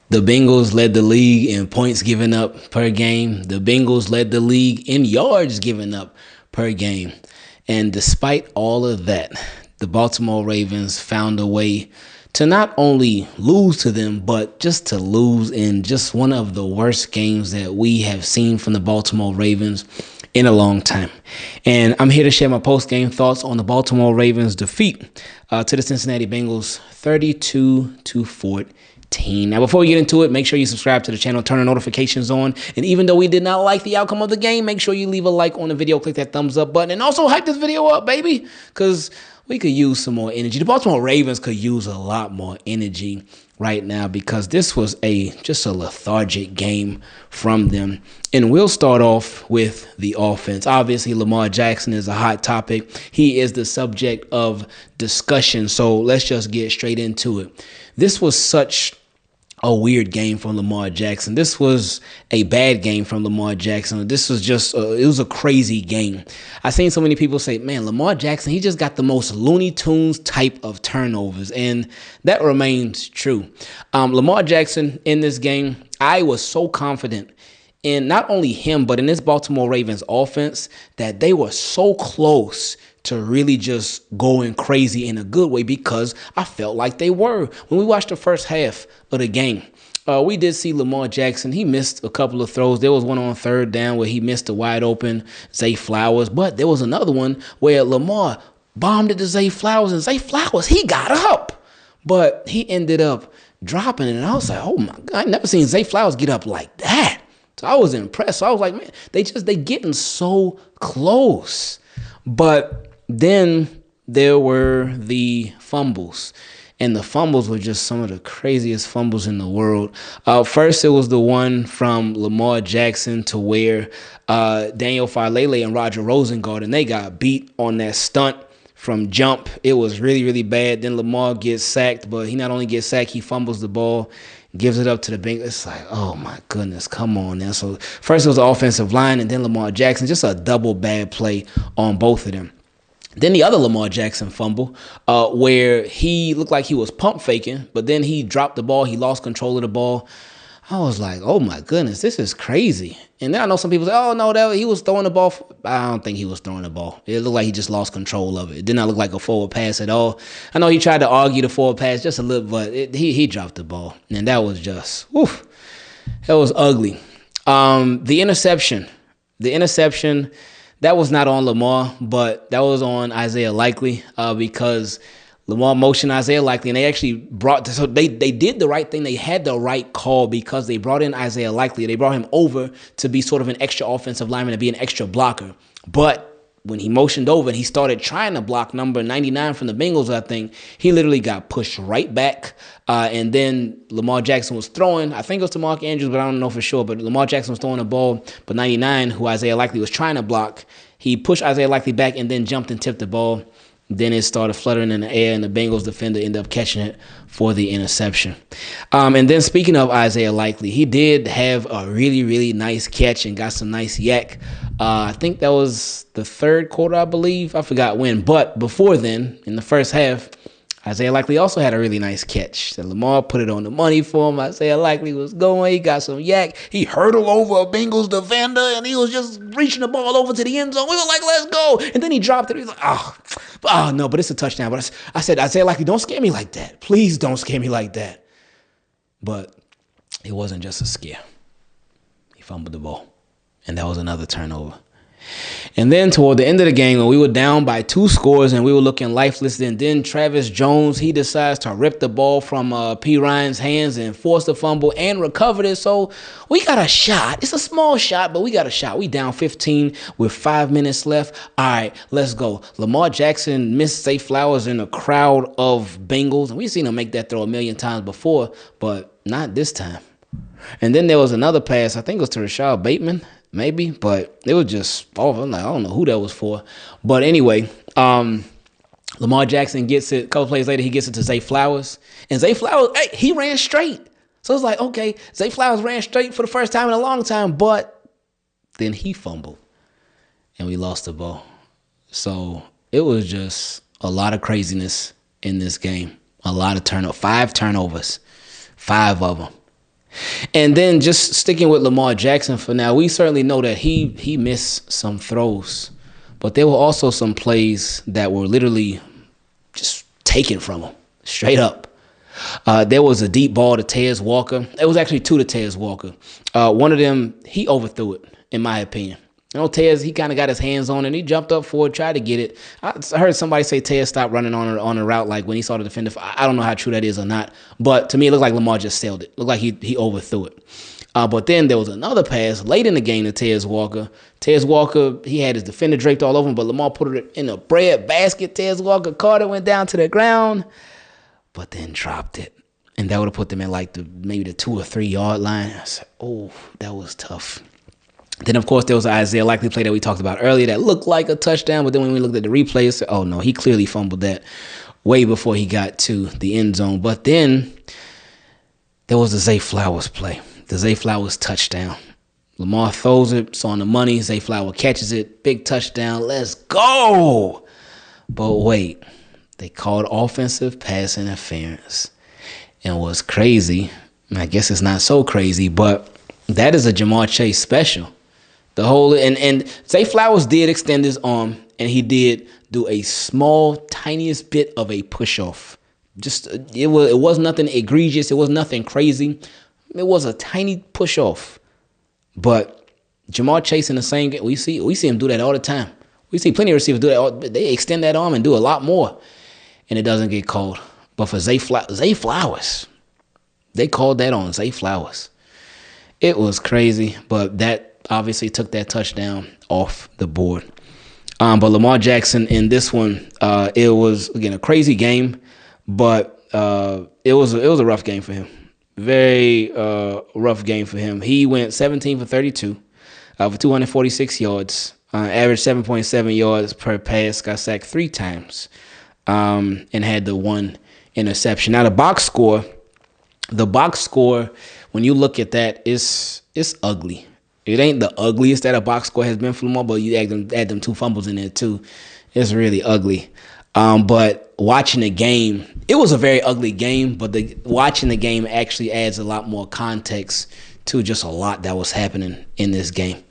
The Bengals led the league in points given up per game. The Bengals led the league in yards given up per game. And despite all of that, the Baltimore Ravens found a way to not only lose to them, but just to lose in just one of the worst games that we have seen from the Baltimore Ravens in a long time. And I'm here to share my post-game thoughts on the Baltimore Ravens defeat to the Cincinnati Bengals 32-14. Now, before we get into it, make sure you subscribe to the channel, turn the notifications on. And even though we did not like the outcome of the game, make sure you leave a like on the video, click that thumbs up button, and also hype this video up, baby, because we could use some more energy. The Baltimore Ravens could use a lot more energy right now because this was just a lethargic game from them. And we'll start off with the offense. Obviously, Lamar Jackson is a hot topic. He is the subject of discussion. So let's just get straight into it. This was such a weird game from Lamar Jackson. This was a bad game from Lamar Jackson. This was just, it was a crazy game. I've seen so many people say, man, Lamar Jackson, he just got the most Looney Tunes type of turnovers. And that remains true. Lamar Jackson in this game, I was so confident in not only him, but in this Baltimore Ravens offense that they were so close to really just going crazy in a good way because I felt like they were. When we watched the first half of the game, we did see Lamar Jackson. He missed a couple of throws. There was one on third down where he missed a wide open Zay Flowers, but there was another one where Lamar bombed it to Zay Flowers, and Zay Flowers, he got up, but he ended up dropping it. And I was like, oh my God, I never seen Zay Flowers get up like that. So I was impressed. So I was like, man, they getting so close. But then there were the fumbles, and the fumbles were just some of the craziest fumbles in the world. First, it was the one from Lamar Jackson to where Daniel Falele and Roger Rosengard, they got beat on that stunt from jump. It was really, really bad. Then Lamar gets sacked, but he not only gets sacked, he fumbles the ball, gives it up to the Bengals. It's like, oh my goodness, come on now. So first it was the offensive line, and then Lamar Jackson, just a double bad play on both of them. Then the other Lamar Jackson fumble where he looked like he was pump faking, but then he dropped the ball. He lost control of the ball. I was like, oh, my goodness, this is crazy. And then I know some people say, oh, no, he was throwing the ball. I don't think he was throwing the ball. It looked like he just lost control of it. It did not look like a forward pass at all. I know he tried to argue the forward pass just a little, but he dropped the ball. And that was just, whew, that was ugly. The interception. That was not on Lamar, but that was on Isaiah Likely because Lamar motioned Isaiah Likely, and they actually so they did the right thing. They had the right call because they brought in Isaiah Likely. They brought him over to be sort of an extra offensive lineman, to be an extra blocker. But when he motioned over and he started trying to block number 99 from the Bengals, I think, he literally got pushed right back. And then Lamar Jackson was throwing. I think it was to Mark Andrews, but I don't know for sure. But Lamar Jackson was throwing the ball. But 99, who Isaiah Likely was trying to block, he pushed Isaiah Likely back and then jumped and tipped the ball. Then it started fluttering in the air, and the Bengals defender ended up catching it for the interception. And then speaking of Isaiah Likely, he did have a really, really nice catch and got some nice yak. I think that was the third quarter, I believe. I forgot when. But before then, in the first half, Isaiah Likely also had a really nice catch. So Lamar put it on the money for him. Isaiah Likely was going. He got some yak. He hurdled over a Bengals defender, and he was just reaching the ball over to the end zone. We were like, let's go. And then he dropped it. He was like, oh no, but it's a touchdown. But I said, Isaiah Likely, don't scare me like that. Please don't scare me like that. But it wasn't just a scare. He fumbled the ball, and that was another turnover. And then toward the end of the game, when we were down by 2 scores and we were looking lifeless, and then Travis Jones, he decides to rip the ball from P. Ryan's hands and force the fumble and recovered it. So we got a shot. It's a small shot, but we got a shot. We down 15 with 5 minutes left. All right, let's go. Lamar Jackson missed Zay Flowers in a crowd of Bengals, and we've seen him make that throw a million times before, but not this time. And then there was another pass, I think it was to Rashad Bateman, maybe, but it was just off. I'm like, I don't know who that was for. But anyway, Lamar Jackson gets it. A couple plays later, he gets it to Zay Flowers. And Zay Flowers, hey, he ran straight. So it's like, okay, Zay Flowers ran straight for the first time in a long time, but then he fumbled, and we lost the ball. So it was just a lot of craziness in this game. A lot of turnovers. 5 turnovers. 5 of them. And then just sticking with Lamar Jackson for now, we certainly know that he missed some throws, but there were also some plays that were literally just taken from him, straight up. There was a deep ball to Tez Walker. It was actually two to Tez Walker. One of them, he overthrew it, in my opinion. You know, Tez, he kind of got his hands on it, and he jumped up for it, tried to get it. I heard somebody say Tez stopped running on a route like when he saw the defender. I don't know how true that is or not, but to me, it looked like Lamar just sailed it. It looked like he overthrew it. But then there was another pass late in the game to Tez Walker. Tez Walker, he had his defender draped all over him, but Lamar put it in a bread basket. Tez Walker caught it, went down to the ground, but then dropped it. And that would have put them at like maybe the 2 or 3 yard line. I said, oh, that was tough. Then, of course, there was an Isaiah Likely play that we talked about earlier that looked like a touchdown, but then when we looked at the replay, I said, oh, no, he clearly fumbled that way before he got to the end zone. But then there was the Zay Flowers play, the Zay Flowers touchdown. Lamar throws it, it's on the money. Zay Flowers catches it, big touchdown, let's go. But wait, they called offensive pass interference. And what's crazy, I guess it's not so crazy, but that is a Jamar Chase special. The whole and Zay Flowers did extend his arm, and he did do a small, tiniest bit of a push off. Just it was nothing egregious. It was nothing crazy. It was a tiny push off. But Jamar Chase in the same game, we see him do that all the time. We see plenty of receivers do that. They extend that arm and do a lot more, and it doesn't get called. But for Zay Flowers, they called that on Zay Flowers. It was crazy, but that obviously took that touchdown off the board. But Lamar Jackson in this one, it was, again, a crazy game, but it was a rough game for him. Very rough game for him. He went 17 for 32 for 246 yards, averaged 7.7 yards per pass, got sacked 3 times, and had the 1 interception. Now, the box score, when you look at that, it's ugly. It ain't the ugliest that a box score has been for Lamar, but you add them 2 fumbles in there too. It's really ugly. But watching the game, it was a very ugly game, but watching the game actually adds a lot more context to just a lot that was happening in this game.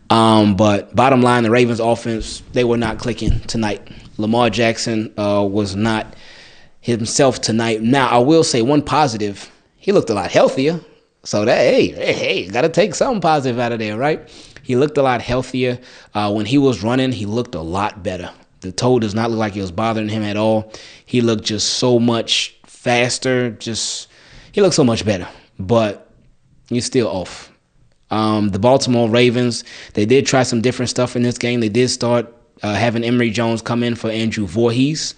But bottom line, the Ravens offense, they were not clicking tonight. Lamar Jackson was not himself tonight. Now, I will say one positive, he looked a lot healthier. So that, hey, got to take something positive out of there, right? He looked a lot healthier. When he was running, he looked a lot better. The toe does not look like it was bothering him at all. He looked just so much faster. He looked so much better. But he's still off. The Baltimore Ravens, they did try some different stuff in this game. They did start having Emory Jones come in for Andrew Voorhees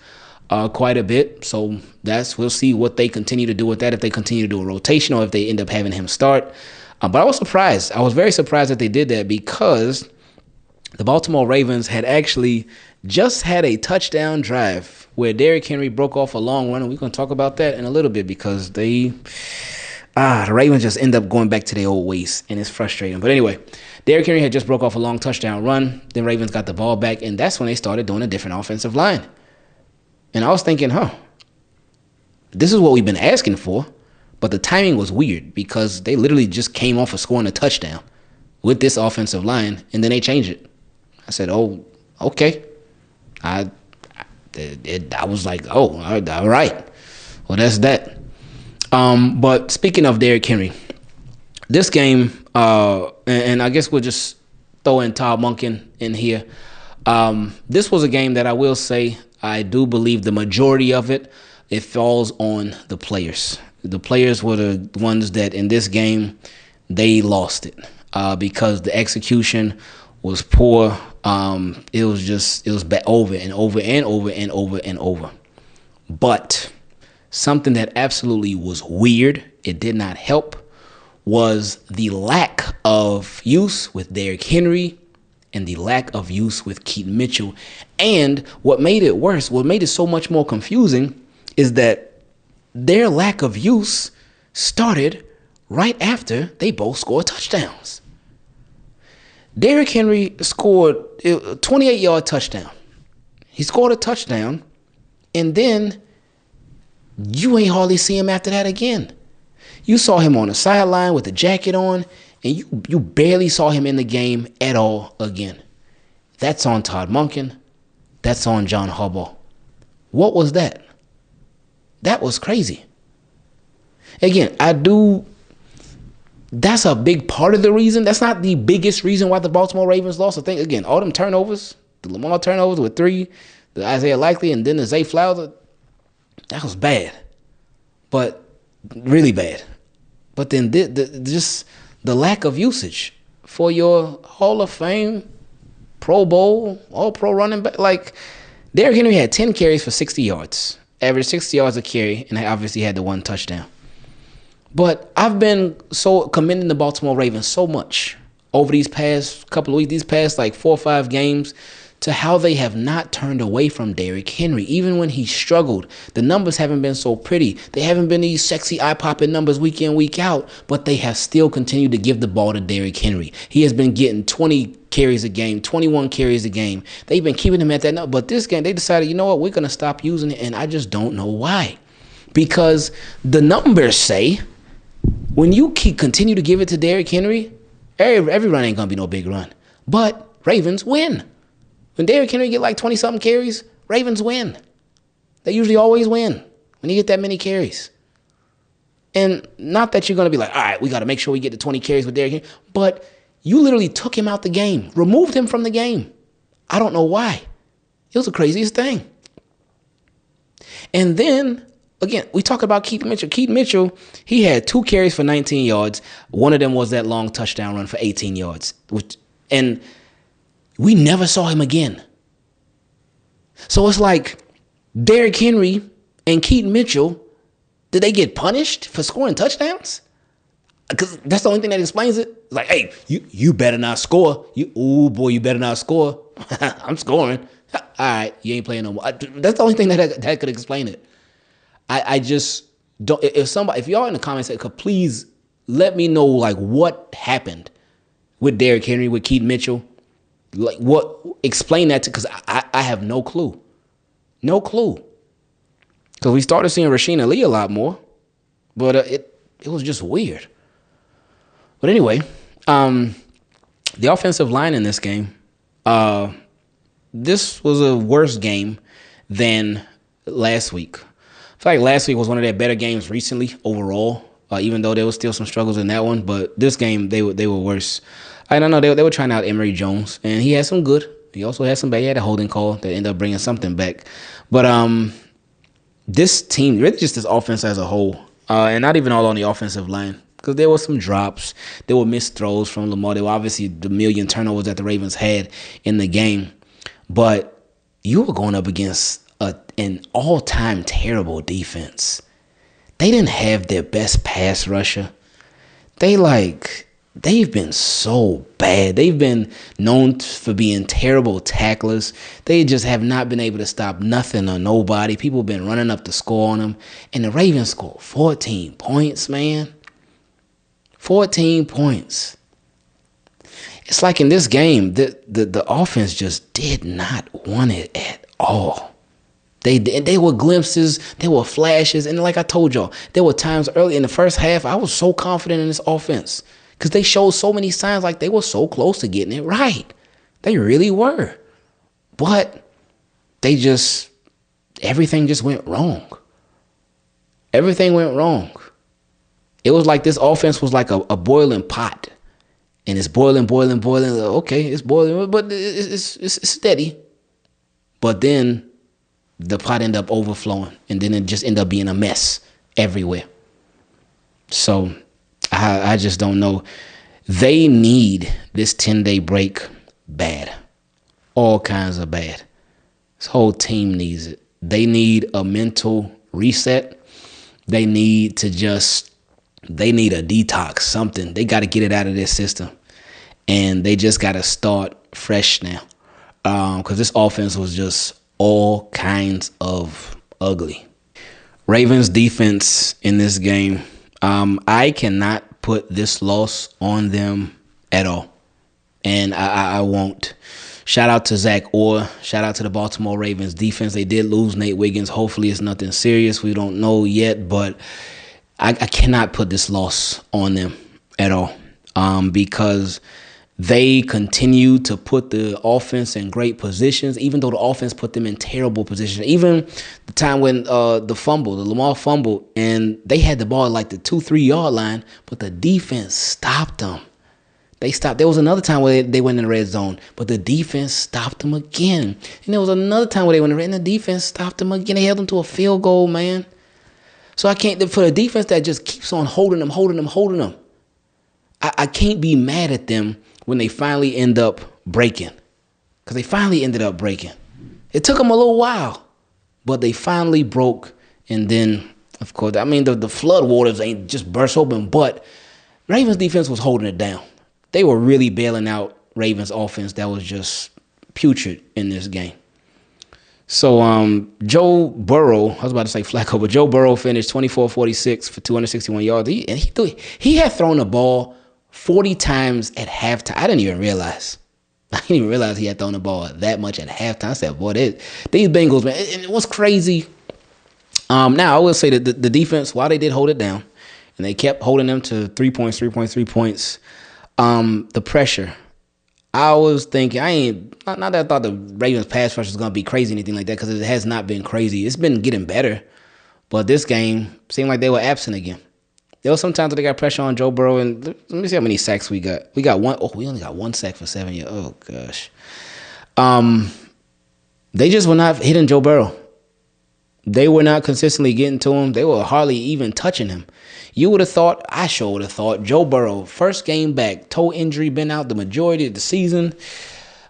quite a bit. So we'll see what they continue to do with that, if they continue to do a rotation or if they end up having him start. But I was surprised. I was very surprised that they did that, because the Baltimore Ravens had actually just had a touchdown drive where Derrick Henry broke off a long run, and we're going to talk about that in a little bit, because the Ravens just end up going back to their old ways, and it's frustrating. But anyway, Derrick Henry had just broke off a long touchdown run. Then Ravens got the ball back, and that's when they started doing a different offensive line. And I was thinking, this is what we've been asking for. But the timing was weird, because they literally just came off of scoring a touchdown with this offensive line, and then they changed it. I said, oh, okay. I was like, oh, all right. Well, that's that. But speaking of Derrick Henry, this game, and I guess we'll just throw in Todd Monken in here. This was a game that I will say, I do believe the majority of it falls on the players. The players were the ones that in this game, they lost it because the execution was poor. It was over and over and over and over and over. But something that absolutely was weird, it did not help, was the lack of use with Derrick Henry and the lack of use with Keaton Mitchell. And what made it worse, what made it so much more confusing, is that their lack of use started right after they both scored touchdowns. Derrick Henry scored a 28-yard touchdown. He scored a touchdown, and then you ain't hardly see him after that again. You saw him on the sideline with the jacket on, and you barely saw him in the game at all again. That's on Todd Monken. That's on John Harbaugh. What was that? That was crazy. Again, that's a big part of the reason. That's not the biggest reason why the Baltimore Ravens lost. I think, again, all them turnovers, the Lamar turnovers with 3, the Isaiah Likely, and then the Zay Flowers, that was bad. But really bad. But then just the lack of usage for your Hall of Fame, Pro Bowl, All-Pro running back. Like, Derrick Henry had 10 carries for 60 yards. Averaged 60 yards a carry, and obviously had the 1 touchdown. But I've been so commending the Baltimore Ravens so much over these past couple of weeks, these past like 4 or 5 games, to how they have not turned away from Derrick Henry. Even when he struggled, the numbers haven't been so pretty. They haven't been these sexy eye-popping numbers week in, week out, but they have still continued to give the ball to Derrick Henry. He has been getting 20 carries a game, 21 carries a game. They've been keeping him at that number. But this game, they decided, you know what, we're going to stop using it, and I just don't know why. Because the numbers say when you continue to give it to Derrick Henry, every run ain't going to be no big run. But Ravens win. When Derrick Henry get like 20-something carries, Ravens win. They usually always win when you get that many carries. And not that you're going to be like, all right, we got to make sure we get to 20 carries with Derrick Henry. But you literally took him out the game, removed him from the game. I don't know why. It was the craziest thing. And then, again, we talk about Keaton Mitchell. Keaton Mitchell, he had 2 carries for 19 yards. One of them was that long touchdown run for 18 yards. And we never saw him again. So it's like Derrick Henry and Keaton Mitchell, did they get punished for scoring touchdowns? Because that's the only thing that explains it. It's like, hey, you better not score. You better not score. I'm scoring. All right, you ain't playing no more. That's the only thing that could explain it. I just don't. If y'all in the comments, please let me know like what happened with Derrick Henry, with Keaton Mitchell. Like what? Explain that because I have no clue. No clue. Because we started seeing Rasheen Ali a lot more, but it was just weird. But anyway, the offensive line in this game, this was a worse game than last week. I feel like last week was one of their better games recently overall, even though there was still some struggles in that one. But this game, they were worse. I don't know. They were trying out Emory Jones, and he had some good. He also had some bad. He had a holding call that ended up bringing something back. But this team, really just this offense as a whole, and not even all on the offensive line, because there were some drops. There were missed throws from Lamar. There were obviously the million turnovers that the Ravens had in the game. But you were going up against an all-time terrible defense. They didn't have their best pass rusher. They've been so bad. They've been known for being terrible tacklers. They just have not been able to stop nothing or nobody. People have been running up the score on them. And the Ravens scored 14 points, man. 14 points. It's like in this game, the offense just did not want it at all. They were glimpses, there were flashes, and like I told y'all, there were times early in the first half I was so confident in this offense. Because they showed so many signs like they were so close to getting it right. They really were. But everything just went wrong. Everything went wrong. It was like this offense was like a boiling pot. And it's boiling. Okay, it's boiling, but it's steady. But then the pot ended up overflowing. And then it just ended up being a mess everywhere. So I just don't know. They need this 10-day break bad. All kinds of bad. This whole team needs it. They need a mental reset. They need a detox, something. They got to get it out of their system. And they just got to start fresh now. Because this offense was just all kinds of ugly. Ravens defense in this game, I cannot put this loss on them at all. And I won't. Shout out to Zach Orr. Shout out to the Baltimore Ravens defense. They did lose Nate Wiggins. Hopefully it's nothing serious. We don't know yet. But I cannot put this loss on them at all, because they continue to put the offense in great positions, even though the offense put them in terrible positions. Even the time when the Lamar fumbled, and they had the ball at like the 2-3 yard line, but the defense stopped them. They stopped. There was another time where they went in the red zone, but the defense stopped them again. And there was another time where they went in the red, and the defense stopped them again. They held them to a field goal, man. So I can't, for the defense that just keeps on holding them. I can't be mad at them when they finally end up breaking. Because they finally ended up breaking. It took them a little while, but they finally broke. And then, of course, I mean, the flood waters ain't just burst open, but Ravens defense was holding it down. They were really bailing out Ravens offense that was just putrid in this game. So Joe Burrow, I was about to say Flacco, but Joe Burrow finished 24-46 for 261 yards. He had thrown the ball 40 times at halftime. I didn't even realize he had thrown the ball that much at halftime. I said, boy, these Bengals, man. And it was crazy. Now, I will say that the defense, while they did hold it down, and they kept holding them to 3 points, the pressure, I was thinking, not that I thought the Ravens pass rush was going to be crazy or anything like that, because it has not been crazy. It's been getting better. But this game seemed like they were absent again. There was some times that they got pressure on Joe Burrow, and let me see how many sacks we got. We got one. Oh, we only got one sack for 7 years. Oh, gosh. They just were not hitting Joe Burrow. They were not consistently getting to him. They were hardly even touching him. You would have thought, I sure would have thought, Joe Burrow, first game back, toe injury, been out the majority of the season.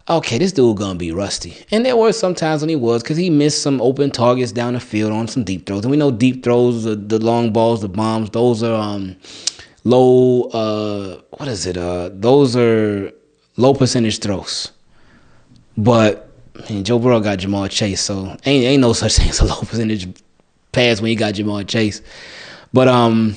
Okay, this dude gonna be rusty. And there were some times when he was, because he missed some open targets down the field on some deep throws. And we know deep throws, the long balls, the bombs, those are low, those are low percentage throws. But Joe Burrow got Jamar Chase, so ain't no such thing as a low percentage pass when you got Jamar Chase. But I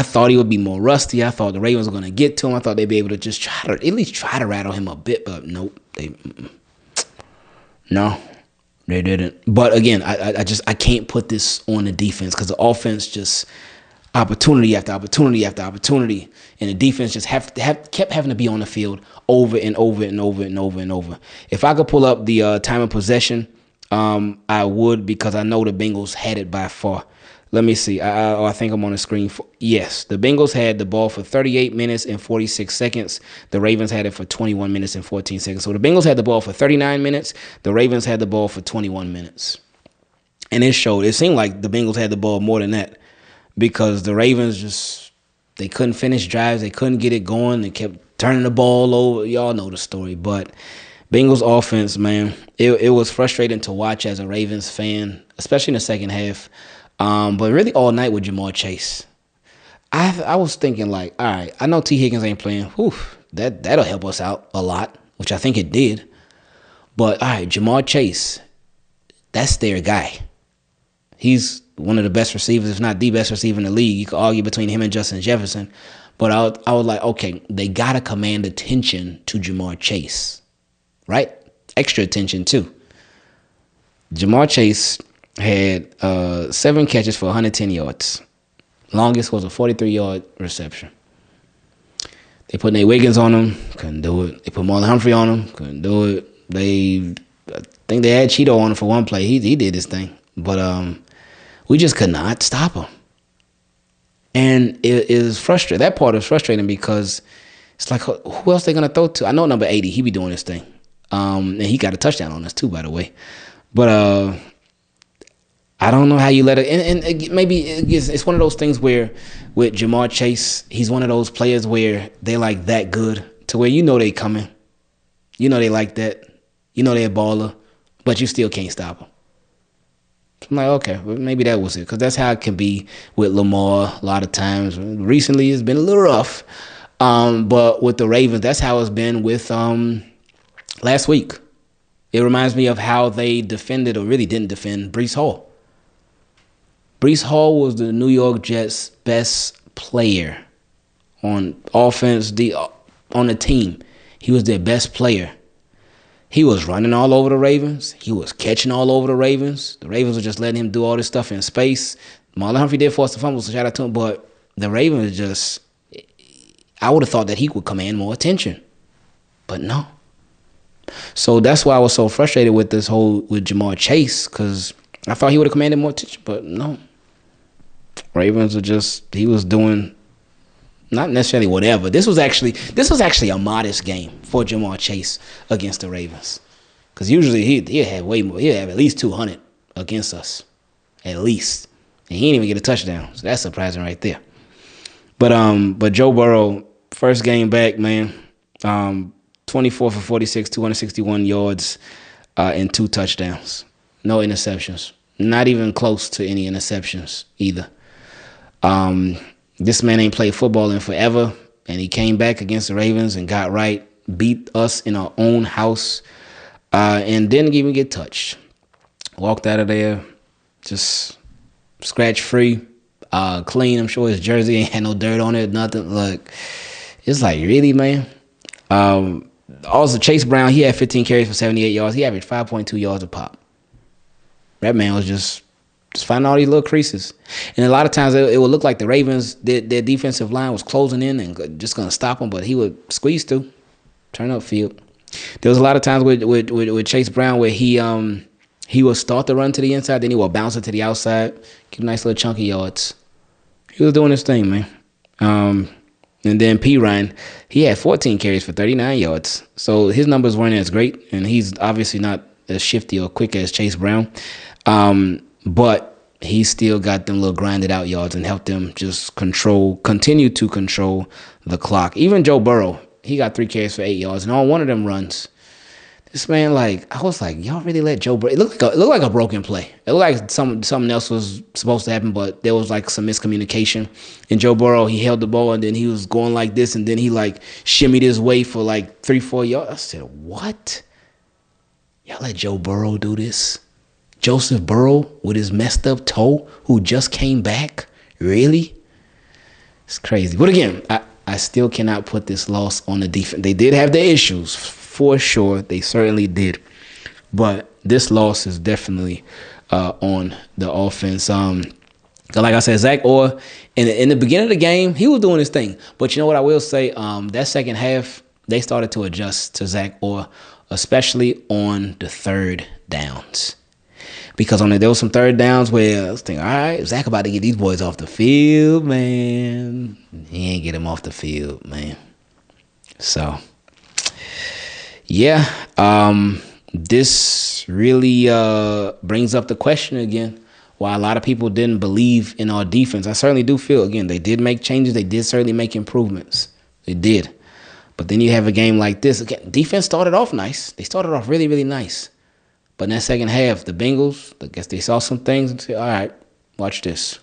thought he would be more rusty. I thought the Ravens were going to get to him. I thought they'd be able to just at least try to rattle him a bit, but nope. No, they didn't. But again, I can't put this on the defense, because the offense just opportunity after opportunity after opportunity, and the defense just kept having to be on the field over and over and over and over and over. If I could pull up the time of possession, I would, because I know the Bengals had it by far. Let me see. I think I'm on the screen. Yes, the Bengals had the ball for 38 minutes and 46 seconds. The Ravens had it for 21 minutes and 14 seconds. So the Bengals had the ball for 39 minutes. The Ravens had the ball for 21 minutes. And it showed. It seemed like the Bengals had the ball more than that, because the Ravens they couldn't finish drives. They couldn't get it going. They kept turning the ball over. Y'all know the story. But Bengals offense, man, it was frustrating to watch as a Ravens fan, especially in the second half. But really all night with Jamar Chase. I was thinking, like, all right, I know T. Higgins ain't playing. Whew, that'll help us out a lot, which I think it did. But all right, Jamar Chase, that's their guy. He's one of the best receivers, if not the best receiver in the league. You could argue between him and Justin Jefferson. But I was like, okay, they got to command attention to Jamar Chase, right? Extra attention, too. Jamar Chase had 7 catches for 110 yards. Longest was a 43-yard reception. They put Nate Wiggins on him, couldn't do it. They put Marlon Humphrey on him, couldn't do it. I think they had Cheeto on him for one play. He did his thing. But we just could not stop him. And it is frustrating. That part is frustrating, because it's like, who else they going to throw to? I know number 80, he be doing his thing. And he got a touchdown on us too, by the way. But I don't know how you let it. And maybe it's one of those things where with Jamar Chase, he's one of those players where they like that good to where they coming. They like that. They're a baller, but you still can't stop them. I'm like, okay, well, maybe that was it, because that's how it can be with Lamar a lot of times. Recently, it's been a little rough. But with the Ravens, that's how it's been with last week. It reminds me of how they defended, or really didn't defend, Breece Hall. Breece Hall was the New York Jets' best player on offense, on the team. He was their best player. He was running all over the Ravens. He was catching all over the Ravens. The Ravens were just letting him do all this stuff in space. Marlon Humphrey did force the fumble, so shout out to him. But the Ravens just, I would have thought that he would command more attention, but no. So that's why I was so frustrated with with Jamar Chase, because I thought he would have commanded more attention, but no. Ravens he was doing not necessarily whatever. This was actually a modest game for Jamar Chase against the Ravens, because usually he had way more. He'd have at least 200 against us, at least, and he didn't even get a touchdown. So that's surprising right there. But Joe Burrow, first game back, man, 24 for 46, 261 yards, and 2 touchdowns, no interceptions, not even close to any interceptions either. This man ain't played football in forever, and he came back against the Ravens and got right, beat us in our own house, and didn't even get touched. Walked out of there just scratch-free, clean. I'm sure his jersey ain't had no dirt on it, nothing. Look, it's like, really, man? Also, Chase Brown, he had 15 carries for 78 yards. He averaged 5.2 yards a pop. That man was just finding all these little creases. And a lot of times it would look like the Ravens, their defensive line was closing in and just going to stop him, but he would squeeze through, turn up field. There was a lot of times with Chase Brown where he would start the run to the inside, then he would bounce it to the outside, give nice little chunky yards. He was doing his thing, man. And then P. Ryan, he had 14 carries for 39 yards. So his numbers weren't as great, and he's obviously not as shifty or quick as Chase Brown. But he still got them little grinded out yards and helped them just continue to control the clock. Even Joe Burrow, he got 3 carries for 8 yards, and on one of them runs, this man, I was like, y'all really let Joe Burrow? It looked like a broken play. It looked like something else was supposed to happen, but there was some miscommunication. And Joe Burrow, he held the ball, and then he was going like this, and then he shimmied his way for 3-4 yards. I said, what? Y'all let Joe Burrow do this? Joseph Burrow with his messed up toe, who just came back? Really? It's crazy. But again, I still cannot put this loss on the defense. They did have their issues, for sure. They certainly did. But this loss is definitely on the offense. Like I said, Zach Orr, in the beginning of the game, he was doing his thing. But you know what I will say? That second half, they started to adjust to Zach Orr, especially on the third downs. Because there was some third downs where I was thinking, all right, Zach about to get these boys off the field, man. He ain't get him off the field, man. So, yeah, this really brings up the question again, why a lot of people didn't believe in our defense. I certainly do feel, again, they did make changes. They did certainly make improvements. They did. But then you have a game like this. Again, defense started off nice. They started off really, really nice. But in that second half, the Bengals, I guess they saw some things and said, all right, watch this.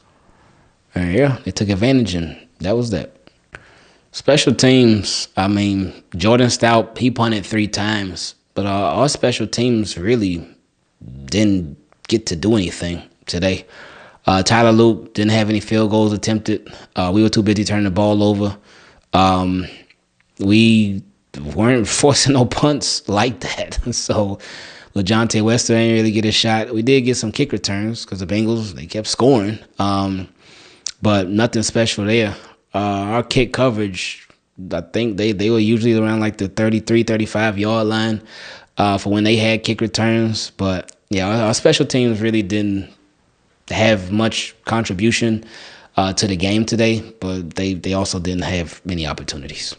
And yeah, they took advantage, and that was that. Special teams, I mean, Jordan Stout, he punted 3 times. But our special teams really didn't get to do anything today. Tyler Loop didn't have any field goals attempted. We were too busy turning the ball over. We weren't forcing no punts like that. So LaJohntay Wester ain't really get a shot. We did get some kick returns because the Bengals, they kept scoring. But nothing special there. Our kick coverage, I think they were usually around the 33, 35-yard line for when they had kick returns. But, yeah, our special teams really didn't have much contribution to the game today, but they also didn't have many opportunities.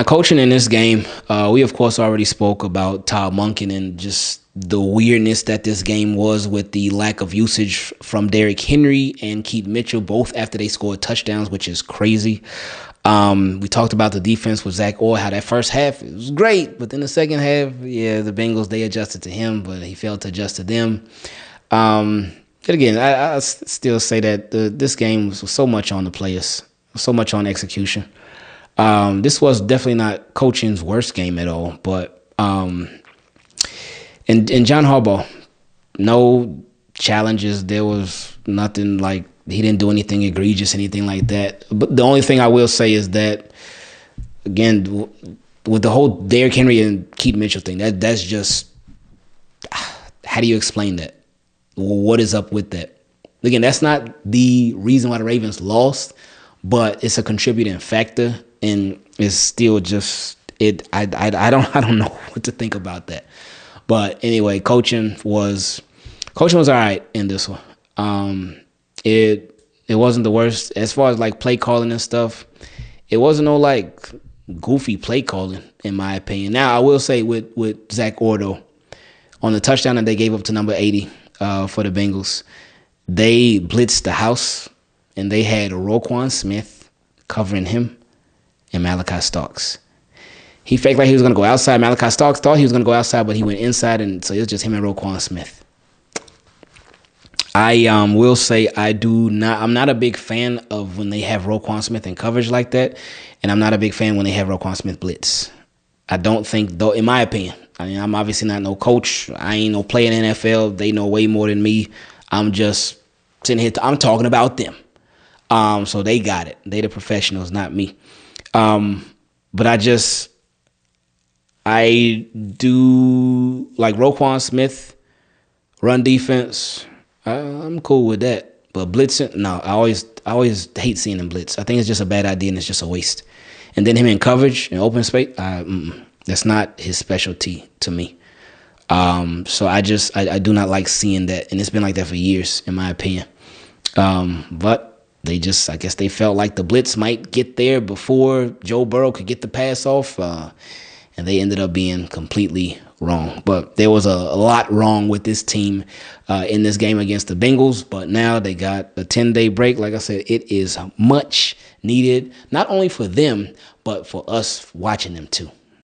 Coaching in this game, we, of course, already spoke about Todd Monken and just the weirdness that this game was with the lack of usage from Derrick Henry and Keith Mitchell, both after they scored touchdowns, which is crazy. We talked about the defense with Zach Orr, how that first half it was great, but then the second half, yeah, the Bengals, they adjusted to him, but he failed to adjust to them. And again, I still say that this game was so much on the players, so much on execution. This was definitely not coaching's worst game at all, but and John Harbaugh, no challenges. There was nothing he didn't do anything egregious, anything like that. But the only thing I will say is that, again, with the whole Derrick Henry and Keith Mitchell thing, that's just, how do you explain that? What is up with that? Again, that's not the reason why the Ravens lost, but it's a contributing factor, and it's still just it. I don't know what to think about that. But anyway, coaching was all right in this one. It wasn't the worst as far as like play calling and stuff. It wasn't no like goofy play calling in my opinion. Now I will say with Zach Ordo on the touchdown that they gave up to number 80 for the Bengals, they blitzed the house and they had Roquan Smith covering him and Malachi Starks. He faked like he was going to go outside. Malachi Starks thought he was going to go outside, but he went inside, and so it was just him and Roquan Smith. I will say I'm not a big fan of when they have Roquan Smith in coverage like that, and I'm not a big fan when they have Roquan Smith blitz. I don't think, though, in my opinion, I mean, I'm obviously not no coach. I ain't no player in the NFL. They know way more than me. I'm just sitting here. I'm talking about them. So they got it. They the professionals, not me. But I do like Roquan Smith, run defense. I'm cool with that. But blitzing, no, I always hate seeing him blitz. I think it's just a bad idea and it's just a waste. And then him in coverage and open space, that's not his specialty to me. So I do not like seeing that, and it's been like that for years, in my opinion. But I guess they felt like the blitz might get there before Joe Burrow could get the pass off, and they ended up being completely wrong. But there was a lot wrong with this team in this game against the Bengals, but now they got a 10-day break. Like I said, it is much needed, not only for them, but for us watching them too.